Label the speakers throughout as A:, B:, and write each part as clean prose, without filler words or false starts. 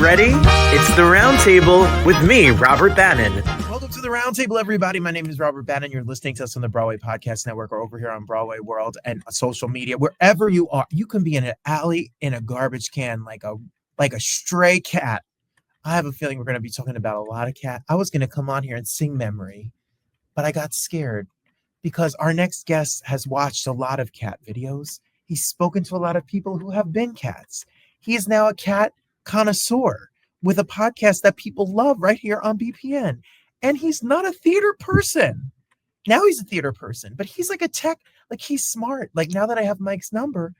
A: ready? It's the Roundtable with me, Robert Bannon.
B: Welcome to the Roundtable, everybody. My name is Robert Bannon. You're listening to us on the Broadway Podcast Network or over here on Broadway World and social media. Wherever you are, you can be in an alley in a garbage can like a stray cat. I have a feeling we're going to be talking about a lot of cat. I was going to come on here and sing Memory, but I got scared because our next guest has watched a lot of cat videos. He's spoken to a lot of people who have been cats. He is now a cat connoisseur with a podcast that people love right here on BPN. And he's not a theater person. Now he's a theater person, but he's like a tech, like he's smart. Like now that I have Mike's number,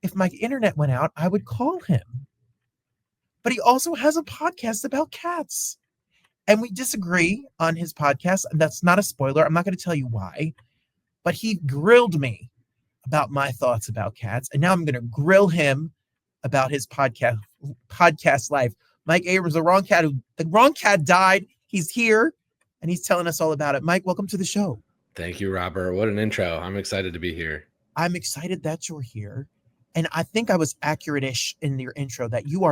B: if my internet went out, I would call him. But he also has a podcast about cats. And we disagree on his podcast. And that's not a spoiler. I'm not going to tell you why. But he grilled me about my thoughts about cats. And now I'm going to grill him about his podcast life. Mike Abrams, the wrong cat died. He's here and he's telling us all about it. Mike, welcome to the show.
C: Thank you, Robert. What an intro. I'm excited to be here.
B: I'm excited that you're here. And I think I was accurate-ish in your intro that you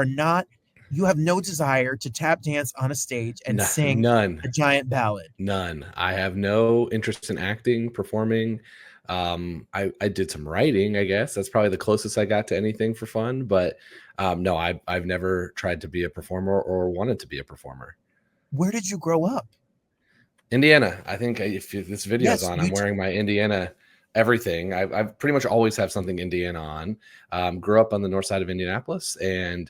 B: have no desire to tap dance on a stage and sing a giant ballad.
C: None. I have no interest in acting, performing. I did some writing, I guess. That's probably the closest I got to anything for fun. But no, I've never tried to be a performer or wanted to be a performer.
B: Where did you grow up?
C: Indiana. I think if this video's on, I'm wearing my Indiana everything. I pretty much always have something Indiana on. Grew up on the north side of Indianapolis and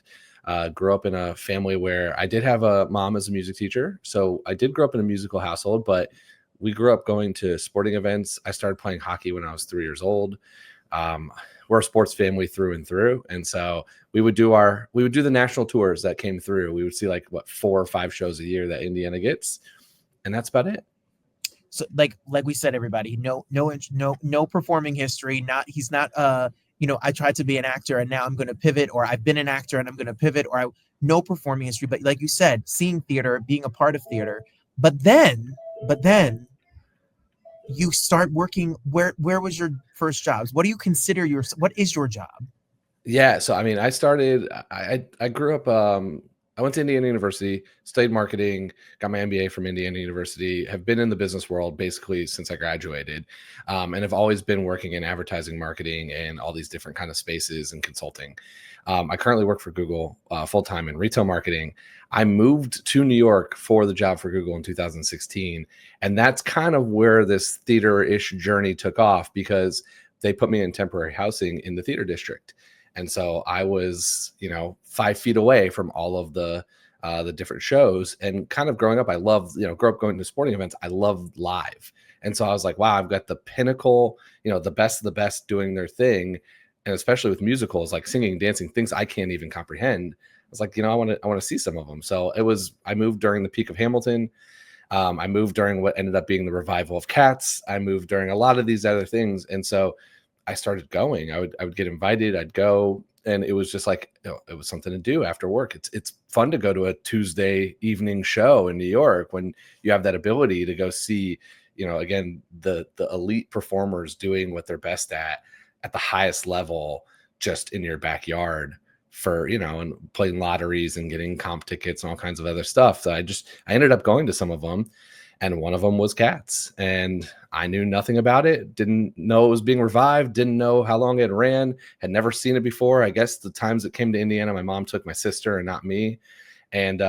C: grew up in a family where I did have a mom as a music teacher. So I did grow up in a musical household, but we grew up going to sporting events. I started playing hockey when I was 3 years old. We're a sports family through and through. And so we would do the national tours that came through. We would see 4 or 5 shows a year that Indiana gets. And that's about it.
B: So like we said, everybody, no performing history. He's not, I tried to be an actor and now I'm going to pivot, or I've been an actor and I'm going to pivot, or no performing history. But like you said, seeing theater, being a part of theater, but then you start working. Where was your first jobs? What do you consider what is your job?
C: Yeah. So, I mean, I grew up, I went to Indiana University, studied marketing, got my MBA from Indiana University, have been in the business world basically since I graduated, and have always been working in advertising, marketing, and all these different kind of spaces and consulting. I currently work for Google full-time in retail marketing. I moved to New York for the job for Google in 2016, and that's kind of where this theater-ish journey took off because they put me in temporary housing in the theater district. And so I was, 5 feet away from all of the different shows, and kind of growing up, I loved, grew up going to sporting events. I loved live. And so I was like, wow, I've got the pinnacle, the best of the best doing their thing. And especially with musicals, like singing, dancing, things I can't even comprehend. I was like, I want to see some of them. So I moved during the peak of Hamilton. I moved during what ended up being the revival of Cats. I moved during a lot of these other things. And so I started going. I would get invited. I'd go, and it was just like it was something to do after work. It's fun to go to a Tuesday evening show in New York when you have that ability to go see, again, the elite performers doing what they're best at the highest level, just in your backyard for and playing lotteries and getting comp tickets and all kinds of other stuff. So I ended up going to some of them. And one of them was Cats. And I knew nothing about it, didn't know it was being revived, didn't know how long it ran, had never seen it before. I guess the times it came to Indiana, my mom took my sister and not me. And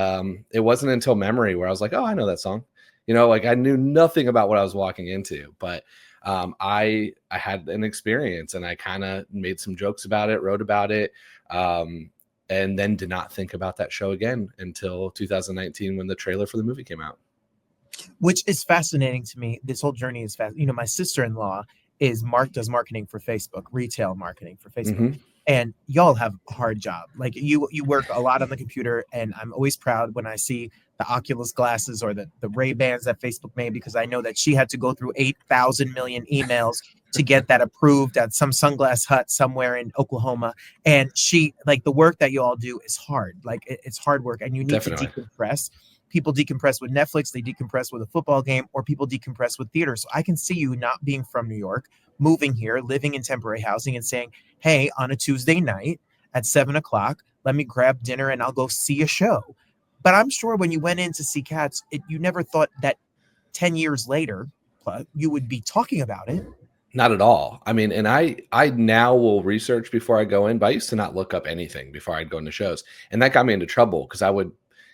C: it wasn't until Memory where I was like, oh, I know that song. I knew nothing about what I was walking into. But I had an experience, and I kind of made some jokes about it, wrote about it, and then did not think about that show again until 2019 when the trailer for the movie came out.
B: Which is fascinating to me. This whole journey is fascinating. My sister-in-law does marketing for Facebook, retail marketing for Facebook. Mm-hmm. And y'all have a hard job. Like you work a lot on the computer, and I'm always proud when I see the Oculus glasses or the Ray-Bans that Facebook made, because I know that she had to go through 8,000 million emails to get that approved at some sunglass hut somewhere in Oklahoma. And the work that you all do is hard. Like it's hard work, and you need to decompress. People decompress with Netflix, they decompress with a football game, or people decompress with theater. So I can see you not being from New York, moving here, living in temporary housing, and saying, hey, on a Tuesday night at 7 o'clock, let me grab dinner and I'll go see a show. But I'm sure when you went in to see Cats, you never thought that 10 years later, you would be talking about it.
C: Not at all. I mean, and I now will research before I go in, but I used to not look up anything before I'd go into shows. And that got me into trouble because I would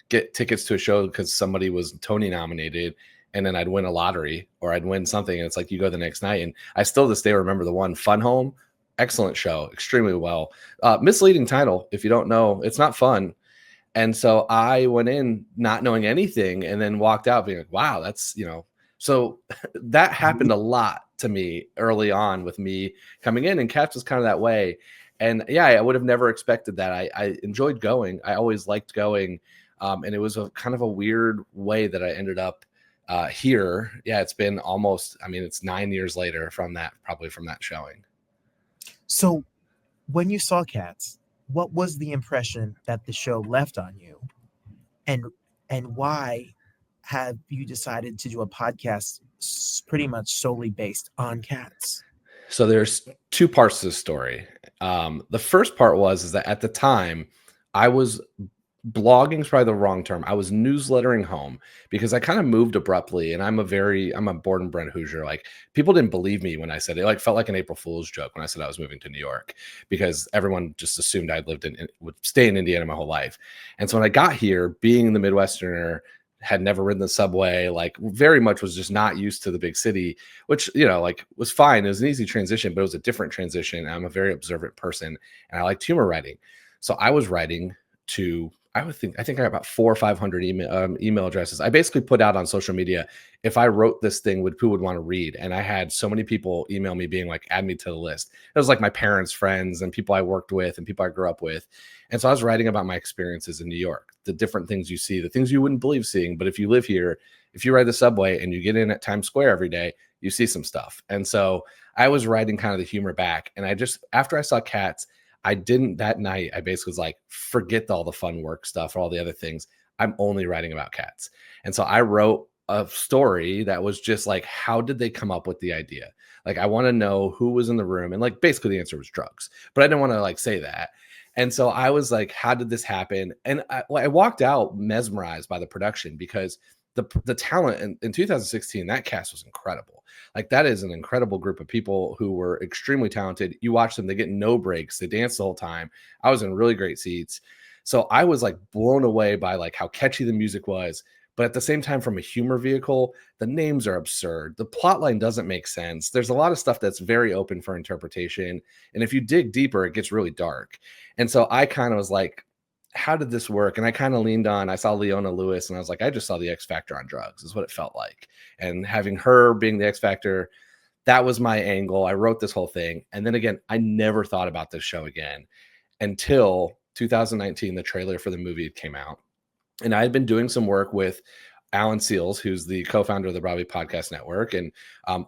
C: get tickets to a show because somebody was Tony nominated, and then I'd win a lottery or I'd win something. And it's like you go the next night. And I still this day remember the one, Fun Home. Excellent show, extremely well. Misleading title. If you don't know, it's not fun. And so I went in not knowing anything and then walked out being like, wow, that's, so that happened a lot to me early on with me coming in, and Cats was kind of that way. And yeah, I would have never expected that. I enjoyed going. I always liked going. And it was a kind of a weird way that I ended up here. Yeah, it's been almost, it's 9 years later from that showing.
B: So when you saw Cats, what was the impression that the show left on you? And why have you decided to do a podcast pretty much solely based on Cats?
C: So there's two parts to the story. The first part is that at the time I was blogging is probably the wrong term. I was newslettering home because I kind of moved abruptly, and I'm a born and bred Hoosier. Like, people didn't believe me when I said it. Like, felt like an April Fool's joke when I said I was moving to New York, because everyone just assumed I'd would stay in Indiana my whole life. And so when I got here, being the Midwesterner, had never ridden the subway, like very much was just not used to the big city, which, was fine. It was an easy transition, but it was a different transition. I'm a very observant person, and I liked humor writing. So I was writing to, I think I got about 400 or 500 email addresses. I basically put out on social media, if I wrote this thing, who would want to read? And I had so many people email me being like, add me to the list. It was like my parents' friends and people I worked with and people I grew up with. And so I was writing about my experiences in New York, the different things you see, the things you wouldn't believe seeing. But if you live here, if you ride the subway and you get in at Times Square every day, you see some stuff. And so I was writing kind of the humor back. And after I saw Cats, that night, I basically was like, forget all the fun work stuff, all the other things. I'm only writing about Cats. And so I wrote a story that was just like, how did they come up with the idea? Like, I want to know who was in the room. And like, basically the answer was drugs, but I didn't want to like say that. And so I was like, how did this happen? And I walked out mesmerized by the production, because the talent in 2016, that cast was incredible. Like, that is an incredible group of people who were extremely talented. You watch them, they get no breaks. They dance the whole time. I was in really great seats. So I was like blown away by like how catchy the music was. But at the same time, from a humor vehicle, the names are absurd. The plot line doesn't make sense. There's a lot of stuff that's very open for interpretation. And if you dig deeper, it gets really dark. And so I kind of was like, how did this work? And I kind of leaned on, I saw Leona Lewis, and I was like, I just saw the X Factor on drugs, is what it felt like. And having her being the X Factor, that was my angle. I wrote this whole thing. And then again, I never thought about this show again until 2019, the trailer for the movie came out. And I had been doing some work with Alan Seals, who's the co-founder of the Broadway Podcast Network. And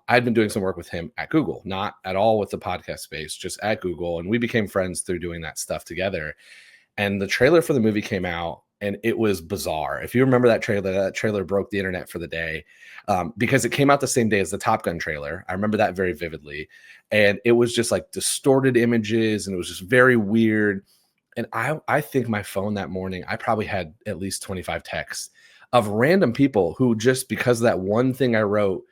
C: I'd been doing some work with him at Google, not at all with the podcast space, just at Google. And we became friends through doing that stuff together. And the trailer for the movie came out, and it was bizarre. If you remember that trailer broke the internet for the day, because it came out the same day as the Top Gun trailer. I remember that very vividly. And it was just like distorted images, and it was just very weird. And I think my phone that morning, I probably had at least 25 texts of random people who, just because of that one thing I wrote,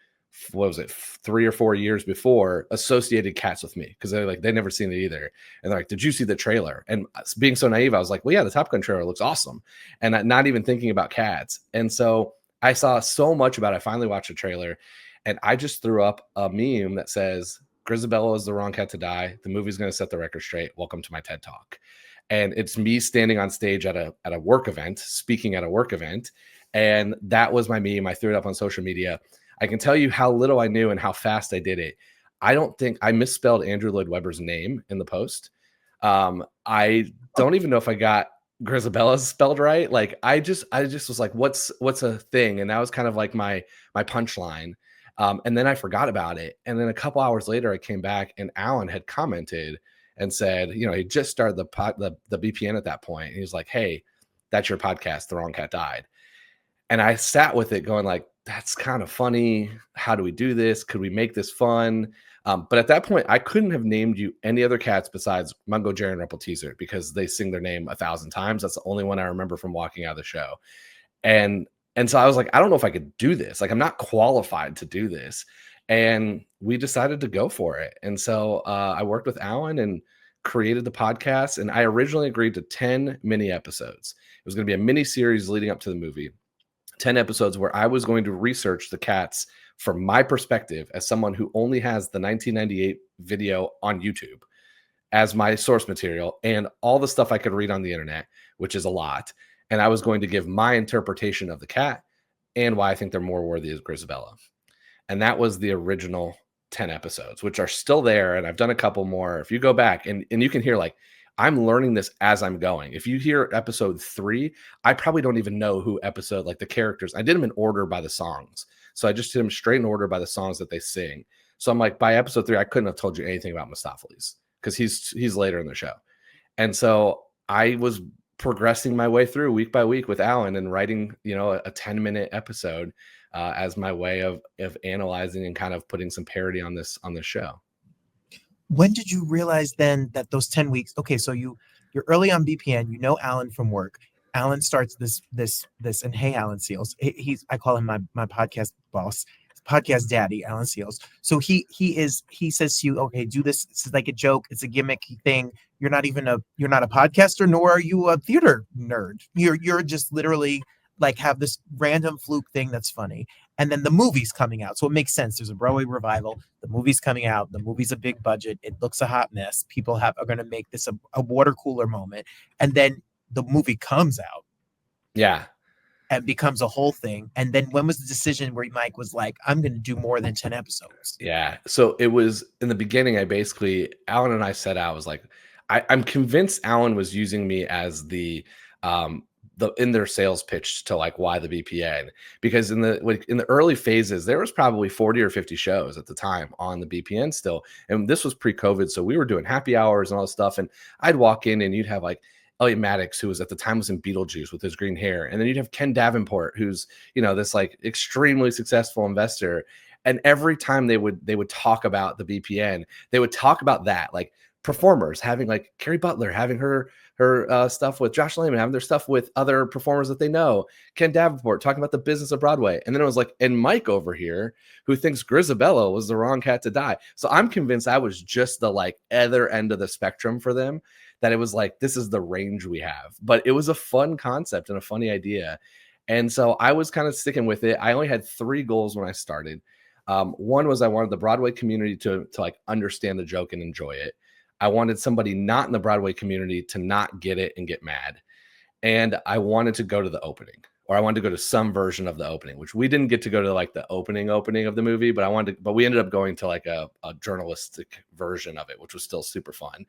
C: what was it, 3 or 4 years before, associated Cats with me, because they're like, they'd never seen it either. And they're like, did you see the trailer? And being so naive, I was like, well, yeah, the Top Gun trailer looks awesome. And not even thinking about Cats. And so I saw so much about it. I finally watched the trailer, and I just threw up a meme that says, Grizabella is the wrong cat to die. The movie's going to set the record straight. Welcome to my TED Talk. And it's me standing on stage at a work event, speaking at a work event. And that was my meme. I threw it up on social media. I can tell you how little I knew and how fast I did it. I don't think I misspelled Andrew Lloyd Webber's name in the post. I don't even know if I got Grizabella's spelled right. Like, I just was like, what's a thing? And that was kind of like my punchline. And then I forgot about it. And then a couple hours later, I came back, and Alan had commented and said, he just started the BPN at that point. And he was like, hey, that's your podcast, The Wrong Cat Died. And I sat with it going like, that's kind of funny. How do we do this? Could we make this fun? But at that point, I couldn't have named you any other cats besides Mungo, Jerry, and Rumple Teaser because they sing their name 1,000 times. That's the only one I remember from walking out of the show. And so I was like, I don't know if I could do this. Like, I'm not qualified to do this. And we decided to go for it. And so I worked with Alan and created the podcast. And I originally agreed to 10 mini episodes. It was going to be a mini series leading up to the movie. 10 episodes where I was going to research the cats from my perspective as someone who only has the 1998 video on YouTube as my source material and all the stuff I could read on the internet, which is a lot. And I was going to give my interpretation of the cat and why I think they're more worthy as Grizabella. And that was the original 10 episodes, which are still there. And I've done a couple more. If you go back and you can hear like, I'm learning this as I'm going. If you hear episode 3, I probably don't even know who episode, like the characters. I did them in order by the songs. So I just did them straight in order by the songs that they sing. So I'm like, by episode 3, I couldn't have told you anything about Mistopheles because he's later in the show. And so I was progressing my way through week by week with Alan and writing, a 10-minute episode as my way of analyzing and kind of putting some parody on this show.
B: When did you realize then that those 10 weeks, okay, so you're early on BPN, you know Alan from work. Alan starts this, and hey, Alan Seals, I call him my podcast boss, podcast daddy, Alan Seals. So he says to you, okay, do this. It's like a joke. It's a gimmicky thing. You're not a podcaster, nor are you a theater nerd. You're just literally like have this random fluke thing that's funny. And then the movie's coming out. So it makes sense. There's a Broadway revival. The movie's coming out. The movie's a big budget. It looks a hot mess. People are going to make this a water cooler moment. And then the movie comes out.
C: Yeah.
B: And becomes a whole thing. And then when was the decision where Mike was like, I'm going to do more than 10 episodes?
C: Yeah. So it was in the beginning, Alan and I set out, I was like, I'm convinced Alan was using me as the in their sales pitch to like why the BPN, because in the early phases there was probably 40 or 50 shows at the time on the BPN still, and this was pre-COVID, so we were doing happy hours and all this stuff, and I'd walk in and you'd have like Elliot Maddox, who was at the time was in Beetlejuice with his green hair, and then you'd have Ken Davenport, who's this like extremely successful investor, and every time they would talk about the BPN, they would talk about that like performers having like Carrie Butler having her stuff with Josh Lehman, having their stuff with other performers that they know, Ken Davenport talking about the business of Broadway. And then it was like, and Mike over here who thinks Grizabella was the wrong cat to die. So I'm convinced I was just the like other end of the spectrum for them, that it was like, this is the range we have. But it was a fun concept and a funny idea. And so I was kind of sticking with it. I only had 3 goals when I started. One was I wanted the Broadway community to like understand the joke and enjoy it. I wanted somebody not in the Broadway community to not get it and get mad. And I wanted to go to the opening, or I wanted to go to some version of the opening, which we didn't get to go to like the opening of the movie, but we ended up going to like a journalistic version of it, which was still super fun.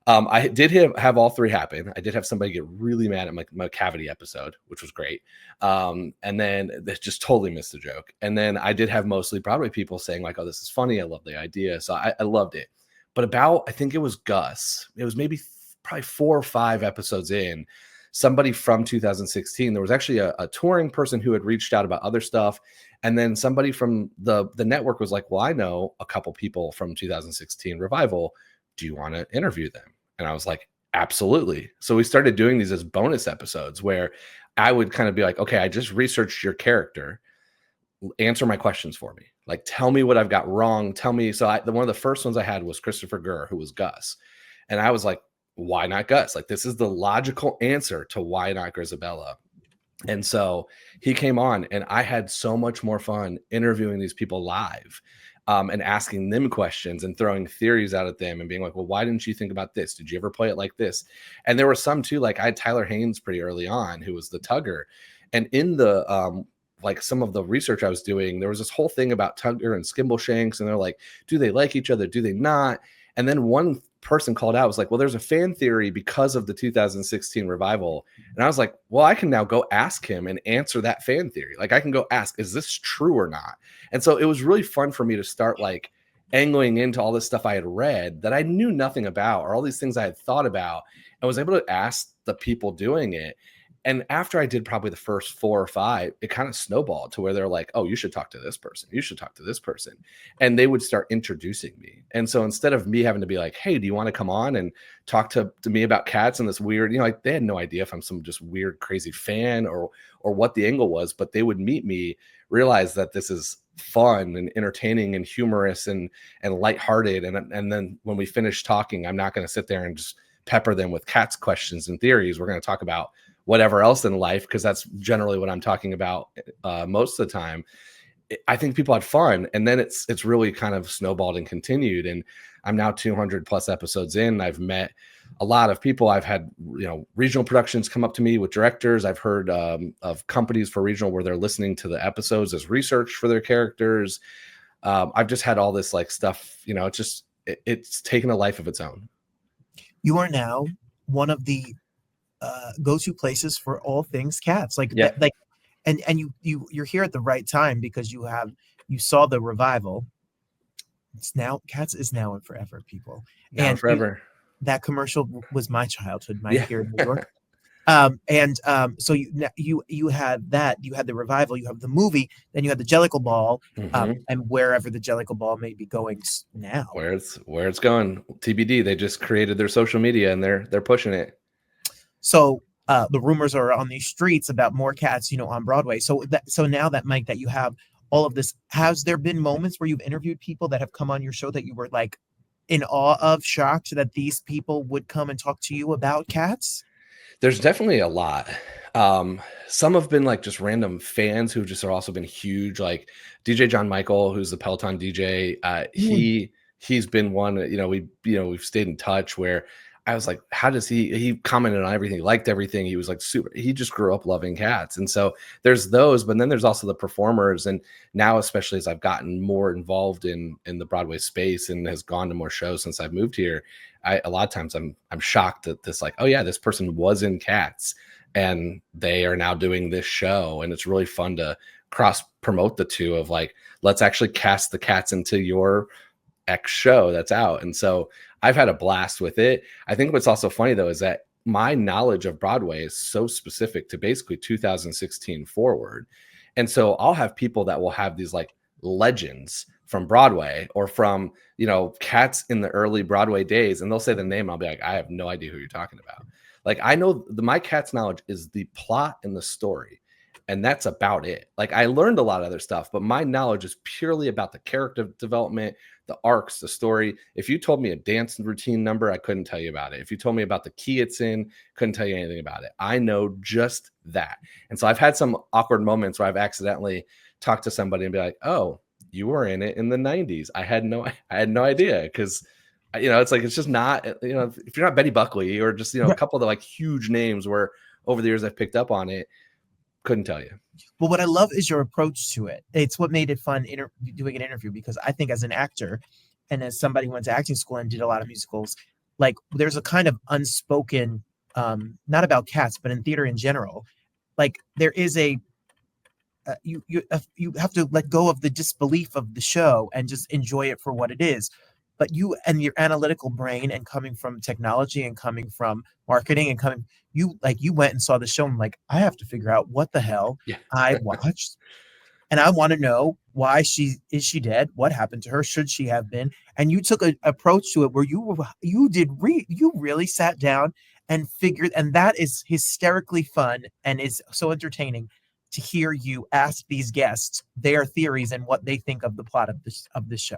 C: I did have all 3 happen. I did have somebody get really mad at my cavity episode, which was great. And then they just totally missed the joke. And then I did have mostly Broadway people saying like, oh, this is funny. I love the idea. So I loved it. But I think it was Gus. It was maybe probably 4 or 5 episodes in, somebody from 2016. There was actually a touring person who had reached out about other stuff. And then somebody from the network was like, well, I know a couple people from 2016 Revival. Do you want to interview them? And I was like, absolutely. So we started doing these as bonus episodes where I would kind of be like, okay, I just researched your character. Answer my questions for me. Like, tell me what I've got wrong. Tell me. So one of the first ones I had was Christopher Gurr, who was Gus. And I was like, why not Gus? Like, this is the logical answer to why not Grizabella. And so he came on, and I had so much more fun interviewing these people live, and asking them questions and throwing theories out at them and being like, well, why didn't you think about this? Did you ever play it like this? And there were some too, like I had Tyler Haynes pretty early on, who was the Tugger. And in the, like some of the research I was doing, there was this whole thing about Tugger and Skimbleshanks, and they're like, do they like each other? Do they not? And then one person called out, was like, well, there's a fan theory because of the 2016 Revival. And I was like, well, I can now go ask him and answer that fan theory. Like, I can go ask, is this true or not? And so it was really fun for me to start like angling into all this stuff I had read that I knew nothing about, or all these things I had thought about, and was able to ask the people doing it. And after I did probably the first 4 or 5, it kind of snowballed to where they're like, oh, you should talk to this person. You should talk to this person. And they would start introducing me. And so instead of me having to be like, hey, do you want to come on and talk to me about cats and this weird, like they had no idea if I'm some just weird, crazy fan or what the angle was, but they would meet me, realize that this is fun and entertaining and humorous and lighthearted. And then when we finish talking, I'm not going to sit there and just pepper them with cats questions and theories. We're going to talk about whatever else in life, because that's generally what I'm talking about most of the time. I think people had fun, and then it's really kind of snowballed and continued. And I'm now 200 plus episodes in. I've met a lot of people. I've had regional productions come up to me with directors. I've heard of companies for regional where they're listening to the episodes as research for their characters. I've just had all this like stuff. It's taken a life of its own.
B: You are now one of the go-to places for all things cats,
C: Yeah.
B: And you're here at the right time, because you saw the revival. It's now Cats is now and forever, people.
C: Now
B: and
C: forever.
B: That commercial was my childhood, here in New York. So you had that, you had the revival, you have the movie, then you had the Jellicle Ball, and wherever the Jellicle Ball may be going now.
C: Where it's going, TBD. They just created their social media and they're pushing it.
B: So the rumors are on these streets about more cats, on Broadway. So now that, Mike, that you have all of this, has there been moments where you've interviewed people that have come on your show that you were like in awe of, shocked that these people would come and talk to you about cats?
C: There's definitely a lot. Some have been like just random fans who just have also been huge, like DJ John Michael, who's the Peloton DJ. He's been one, we've stayed in touch, where I was like, how does he commented on everything, liked everything. He was like he just grew up loving cats. And so there's those, but then there's also the performers. And now, especially as I've gotten more involved in the Broadway space and has gone to more shows since I've moved here, a lot of times I'm shocked that this, like, oh yeah, this person was in Cats and they are now doing this show. And it's really fun to cross promote the two of like, let's actually cast the cats into your X show that's out. And so I've had a blast with it. I think what's also funny though is that my knowledge of Broadway is so specific to basically 2016 forward. And so I'll have people that will have these like legends from Broadway or from, cats in the early Broadway days. And they'll say the name. I'll be like, I have no idea who you're talking about. Like, I know my Cats knowledge is the plot and the story. And that's about it. Like, I learned a lot of other stuff, but my knowledge is purely about the character development, the arcs, the story. If you told me a dance routine number, I couldn't tell you about it. If you told me about the key it's in, couldn't tell you anything about it. I know just that. And so I've had some awkward moments where I've accidentally talked to somebody and be like, oh, you were in it in the 90s. I had no idea. Because it's like, it's just not, if you're not Betty Buckley or just, a couple of the like huge names where over the years I've picked up on it, couldn't tell you.
B: Well, what I love is your approach to it. It's what made it fun doing an interview, because I think as an actor and as somebody who went to acting school and did a lot of musicals, like there's a kind of unspoken, not about Cats, but in theater in general, like there is you have to let go of the disbelief of the show and just enjoy it for what it is. But you and your analytical brain, and coming from technology and coming from marketing and you went and saw the show and like, I have to figure out what the hell I watched. And I want to know why is she dead? What happened to her? Should she have been? And you took an approach to it where you really sat down and figured, and that is hysterically fun and is so entertaining to hear you ask these guests their theories and what they think of the plot of this show.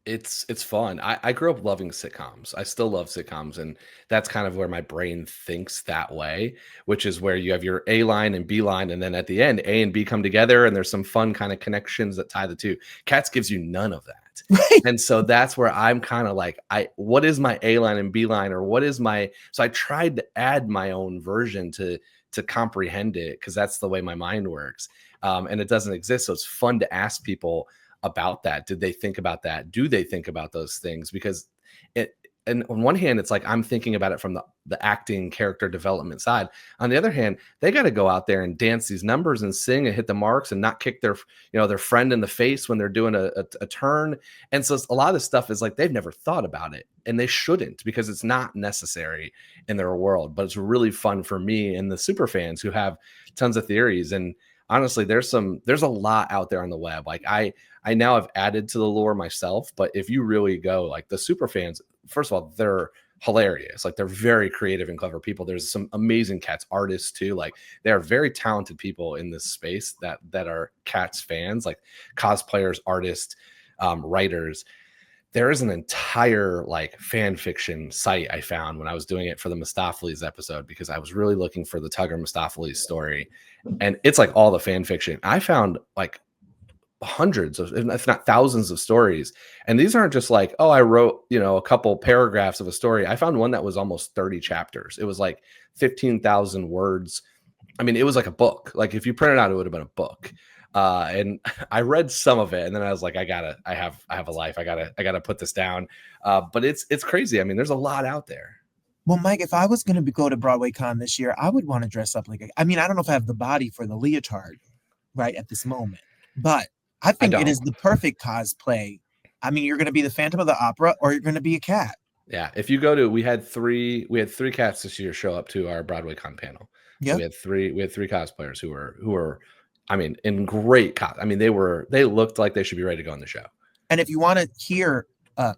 C: It's fun. I grew up loving sitcoms. I still love sitcoms. And that's kind of where my brain thinks that way, which is where you have your A line and B line. And then at the end, A and B come together and there's some fun kind of connections that tie the two. Cats gives you none of that. Right. And so that's where I'm kind of like, what is my A line and B line, or what is so I tried to add my own version to comprehend it, because that's the way my mind works. And it doesn't exist. So it's fun to ask people about that. Did they think about that? Do they think about those things? Because and on one hand, it's like I'm thinking about it from the acting character development side. On the other hand, they got to go out there and dance these numbers and sing and hit the marks and not kick their, their friend in the face when they're doing a turn. And so a lot of this stuff is like they've never thought about it, and they shouldn't, because it's not necessary in their world. But it's really fun for me and the super fans who have tons of theories. And honestly, there's a lot out there on the web. Like I now have added to the lore myself, but if you really go, like, the super fans, first of all, they're hilarious. Like, they're very creative and clever people. There's some amazing Cats artists too. Like, they are very talented people in this space that are Cats fans, like cosplayers, artists, writers. There is an entire like fan fiction site I found when I was doing it for the Mistopheles episode, because I was really looking for the Tugger Mistopheles story, and it's like all the fan fiction. I found like hundreds of, if not thousands of stories. And these aren't just like, oh, I wrote, a couple paragraphs of a story. I found one that was almost 30 chapters. It was like 15,000 words. I mean, it was like a book. Like, if you print it out, it would have been a book. And I read some of it, and then I was like, I have a life. I gotta put this down. But it's crazy. I mean, there's a lot out there.
B: Well, Mike, if I was going to go to Broadway Con this year, I would want to dress up like I don't know if I have the body for the leotard right at this moment, but I think it is the perfect cosplay. I mean, you're going to be the Phantom of the Opera, or you're going to be a cat.
C: Yeah. If you go to, we had three cats this year show up to our Broadway Con panel. Yeah. So we had three cosplayers who were, I mean, in great I mean, they looked like they should be ready to go on the show. And
B: if you want to hear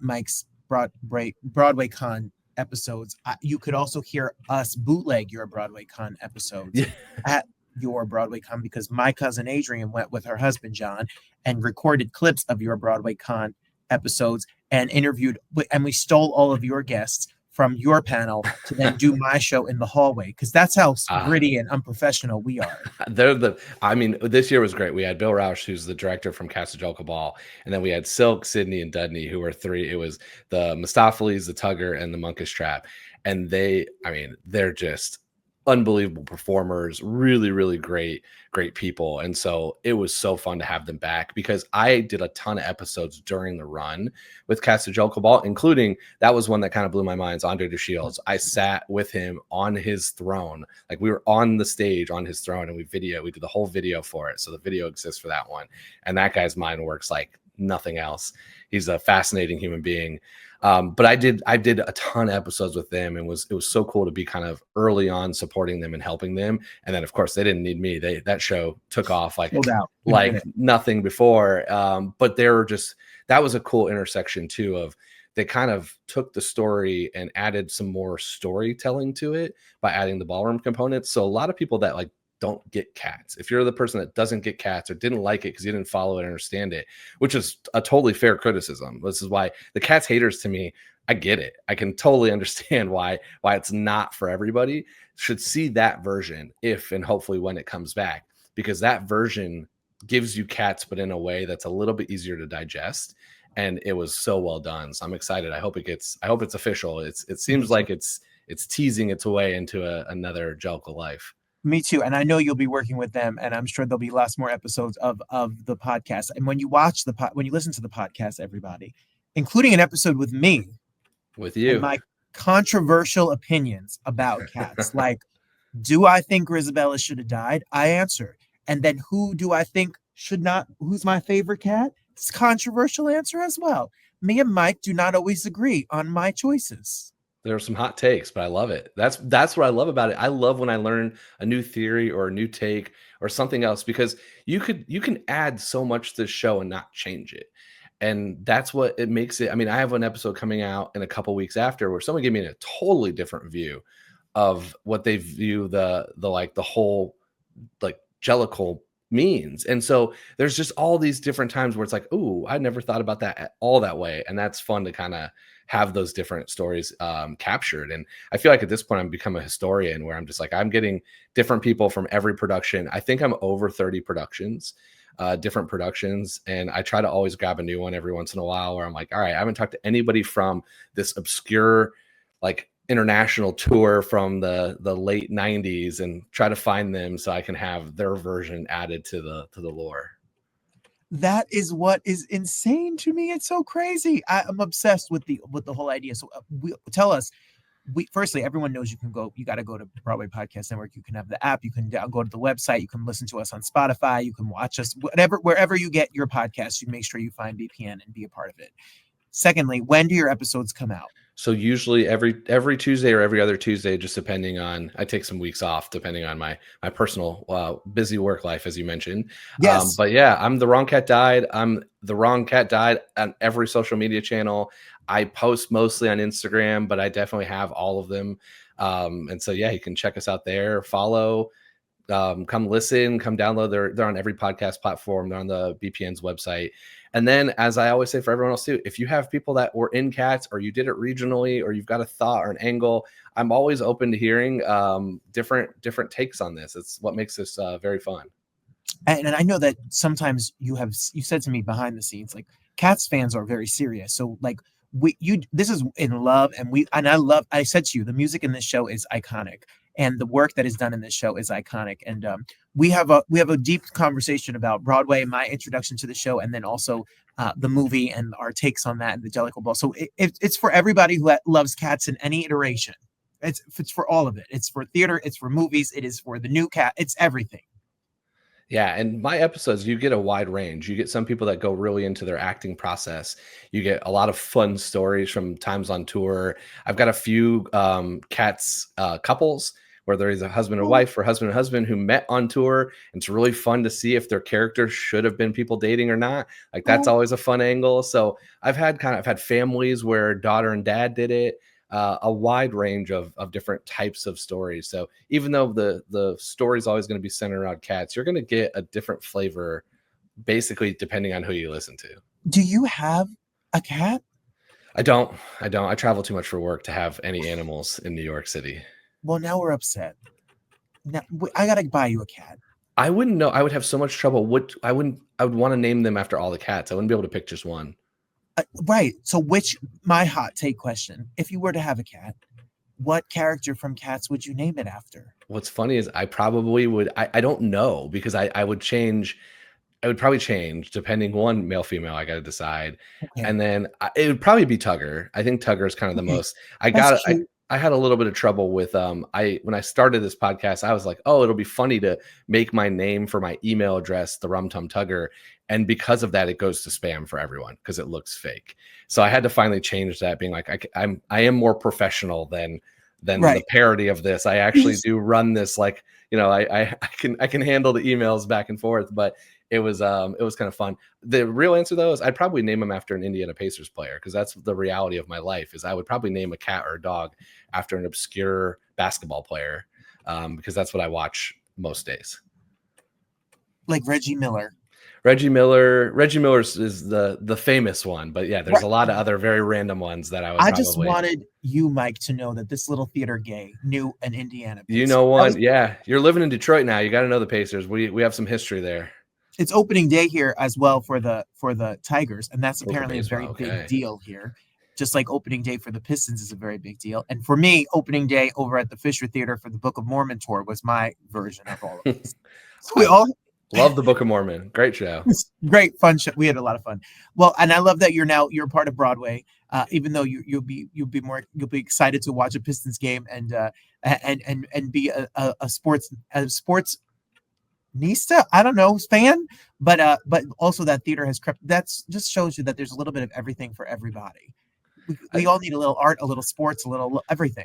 B: Mike's Broadway Con episodes, you could also hear us bootleg your Broadway Con episodes at your Broadway Con, because my cousin Adrian went with her husband John and recorded clips of your Broadway Con episodes and interviewed, and we stole all of your guests from your panel to then do my show in the hallway, because that's how gritty and unprofessional we are.
C: I mean, this year was great. We had Bill Rausch, who's the director from Jellicle Ball, and then we had Silk, Sydney, and Dudney, who were three. It was the Mistopheles, the Tugger, and the Monkish Trap, and they're just unbelievable performers, really, really great people. And so it was so fun to have them back, because I did a ton of episodes during the run with Jellicle Ball, including, that was one that kind of blew my mind, Andre DeShields. I sat with him on his throne. Like, we were on the stage on his throne, and we did the whole video for it. So the video exists for that one. And that guy's mind works like nothing else. He's a fascinating human being. But I did a ton of episodes with them, and it was so cool to be kind of early on supporting them and helping them. And then, of course, they didn't need me. That show took off like nothing before. But that was a cool intersection too, of they kind of took the story and added some more storytelling to it by adding the ballroom components. So a lot of people that like don't get Cats, if you're the person that doesn't get Cats or didn't like it because you didn't follow it and understand it, which is a totally fair criticism. This is why the Cats haters, to me, I get it. I can totally understand why it's not for everybody. Should see that version if and hopefully when it comes back, because that version gives you Cats, but in a way that's a little bit easier to digest. And it was so well done. So I'm excited. I hope it's official. It seems like it's teasing its way into another Jellicle life.
B: Me too. And I know you'll be working with them, and I'm sure there'll be lots more episodes of the podcast. And when you watch when you listen to the podcast, everybody, including an episode with me,
C: with you,
B: and my controversial opinions about Cats, like, do I think Grizabella should have died? I answer. And then who do I think should not? Who's my favorite cat? It's a controversial answer as well. Me and Mike do not always agree on my choices.
C: There are some hot takes, but I love it. That's what I love about it. I love when I learn a new theory or a new take or something else, because you can add so much to the show and not change it. And that's what it makes it. I mean, I have an episode coming out in a couple weeks after where someone gave me a totally different view of what they view the whole like Jellicle means. And so there's just all these different times where it's like, ooh, I never thought about that at all that way. And that's fun to kind of have those different stories captured. And I feel like at this point, I'm become a historian where I'm just like, I'm getting different people from every production. I think I'm over 30 productions, different productions. And I try to always grab a new one every once in a while where I'm like, all right, I haven't talked to anybody from this obscure, like, international tour from the late 90s and try to find them so I can have their version added to the lore.
B: That is what is insane to me. It's so crazy. I'm obsessed with the whole idea. So tell us. Firstly, everyone knows you got to go to Broadway Podcast Network. You can have the app. You can go to the website. You can listen to us on Spotify. You can watch us wherever you get your podcast. You make sure you find BPN and be a part of it. Secondly, when do your episodes come out?
C: So usually every Tuesday or every other Tuesday, just depending on, I take some weeks off depending on my personal busy work life, as you mentioned.
B: Yes.
C: But yeah, I'm the Wrong Cat Died. I'm the Wrong Cat Died on every social media channel. I post mostly on Instagram, but I definitely have all of them. And so yeah, you can check us out there. Follow. Come listen, come download. They're on every podcast platform. They're on the BPN's website. And then, as I always say for everyone else too, if you have people that were in cats, or you did it regionally, or you've got a thought or an angle, I'm always open to hearing different takes on this. It's what makes this very fun.
B: And I know that sometimes you said to me behind the scenes, like, Cats fans are very serious. So like this is in love, and I said to you, the music in this show is iconic, and the work that is done in this show is iconic. And we have a deep conversation about Broadway, my introduction to the show, and then also the movie and our takes on that and the Jellicle Ball. So it's for everybody who loves Cats in any iteration. It's for all of it. It's for theater. It's for movies. It is for the new Cat. It's everything.
C: Yeah, and my episodes, you get a wide range. You get some people that go really into their acting process. You get a lot of fun stories from times on tour. I've got a few cats couples where there is a husband and wife or husband and husband who met on tour. And it's really fun to see if their characters should have been people dating or not. Like, that's always a fun angle. So I've had families where daughter and dad did it. A wide range of different types of stories. So even though the story is always going to be centered around cats, you're going to get a different flavor, basically, depending on who you listen to.
B: Do you have a cat?
C: I don't. I travel too much for work to have any animals in New York City.
B: Well, now we're upset. Now I gotta buy you a cat.
C: I wouldn't know. I would have so much trouble. I would want to name them after all the cats. I wouldn't be able to pick just one.
B: Right. So my hot take question, if you were to have a cat, what character from Cats would you name it after?
C: What's funny is I probably would, I don't know, because I would change. I would probably change depending one, male, female. I got to decide. Okay. And then it would probably be Tugger. I think Tugger is kind of the most, I had a little bit of trouble with, when I started this podcast, I was like, oh, it'll be funny to make my name for my email address, the Rum Tum Tugger. And because of that, it goes to spam for everyone because it looks fake. So I had to finally change that, being like, I am more professional than the parody of this. I actually do run this, like, I can handle the emails back and forth, but it was kind of fun. The real answer though is I'd probably name him after an Indiana Pacers player, because that's the reality of my life. Is I would probably name a cat or a dog after an obscure basketball player, because that's what I watch most days.
B: Like Reggie Miller.
C: Reggie Miller is the famous one, but yeah, there's a lot of other very random ones that I
B: just wanted you, Mike, to know that this little theater gay knew an Indiana Pacers.
C: You know one, yeah. You're living in Detroit now. You got to know the Pacers. We have some history there.
B: It's opening day here as well for the Tigers, and that's apparently a very big deal here. Just like opening day for the Pistons is a very big deal. And for me, opening day over at the Fisher Theater for the Book of Mormon tour was my version of all of this. So we all
C: love the Book of Mormon. Great show.
B: Great fun show. We had a lot of fun. Well, and I love that you're part of Broadway. Even though you'll be excited to watch a Pistons game and be a sports nista, I don't know, fan, but also that theater has crept. That's just shows you that there's a little bit of everything for everybody. We all need a little art, a little sports, a little everything.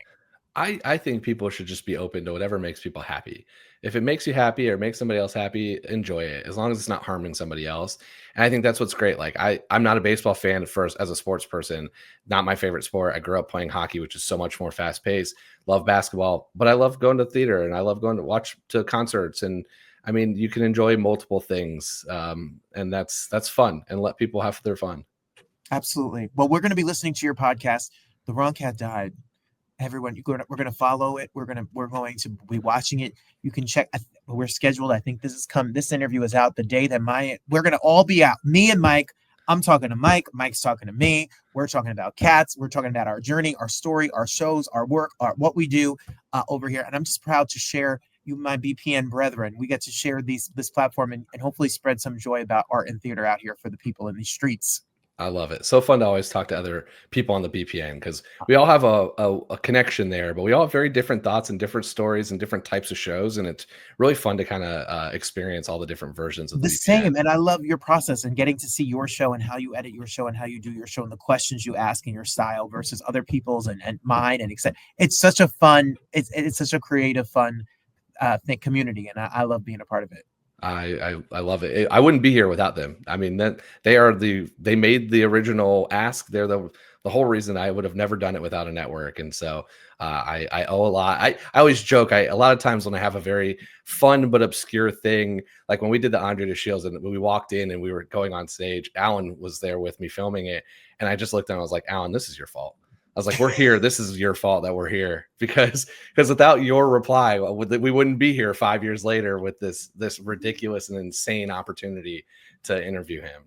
C: I think people should just be open to whatever makes people happy. If it makes you happy or makes somebody else happy, enjoy it, as long as it's not harming somebody else. And I think that's what's great. Like I'm not a baseball fan first as a sports person, not my favorite sport. I grew up playing hockey, which is so much more fast paced. Love basketball, but I love going to theater and I love going to watch to concerts. And I mean, you can enjoy multiple things, and that's fun, and let people have their fun.
B: Absolutely. Well, we're going to be listening to your podcast, The Wrong Cat Died. Everyone, we're going to follow it. We're going to be watching it. You can check. We're scheduled. I think this interview is out the day that we're going to all be out. Me and Mike. I'm talking to Mike. Mike's talking to me. We're talking about cats. We're talking about our journey, our story, our shows, our work, what we do over here. And I'm just proud to share you my BPN brethren. We get to share this platform and hopefully spread some joy about art and theater out here for the people in these streets.
C: I love it. So fun to always talk to other people on the BPN because we all have a connection there, but we all have very different thoughts and different stories and different types of shows. And it's really fun to kind of experience all the different versions of the BPN.
B: Same. And I love your process and getting to see your show and how you edit your show and how you do your show and the questions you ask in your style versus other people's and mine. And it's such a fun, it's such a creative, fun community. And I love being a part of it.
C: I love it. I wouldn't be here without them. I mean, that they made the original ask. They're the whole reason. I would have never done it without a network. And so I owe a lot. I always joke. A lot of times when I have a very fun but obscure thing, like when we did the Andre de Shields and we walked in and we were going on stage, Alan was there with me filming it. And I just looked at him, I was like, Alan, this is your fault. I was like, we're here. This is your fault that we're here because without your reply, we wouldn't be here 5 years later with this ridiculous and insane opportunity to interview him.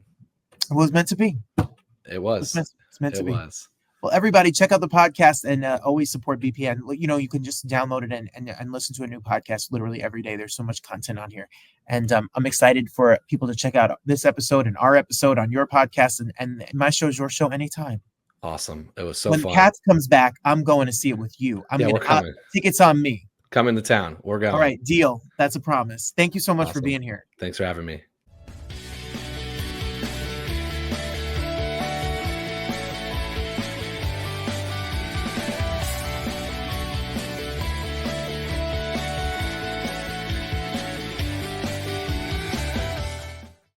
B: It was meant to be.
C: It was.
B: It's meant to be.
C: Was.
B: Well, everybody, check out the podcast and always support BPN. You know, you can just download it and listen to a new podcast literally every day. There's so much content on here. And I'm excited for people to check out this episode and our episode on your podcast. And my show is your show anytime.
C: Awesome. It was so
B: fun. When Cats comes back, I'm going to see it with you.
C: We're coming.
B: Tickets on me.
C: Come into town. We're going.
B: All right, deal. That's a promise. Thank you so much for being here.
C: Thanks for having me.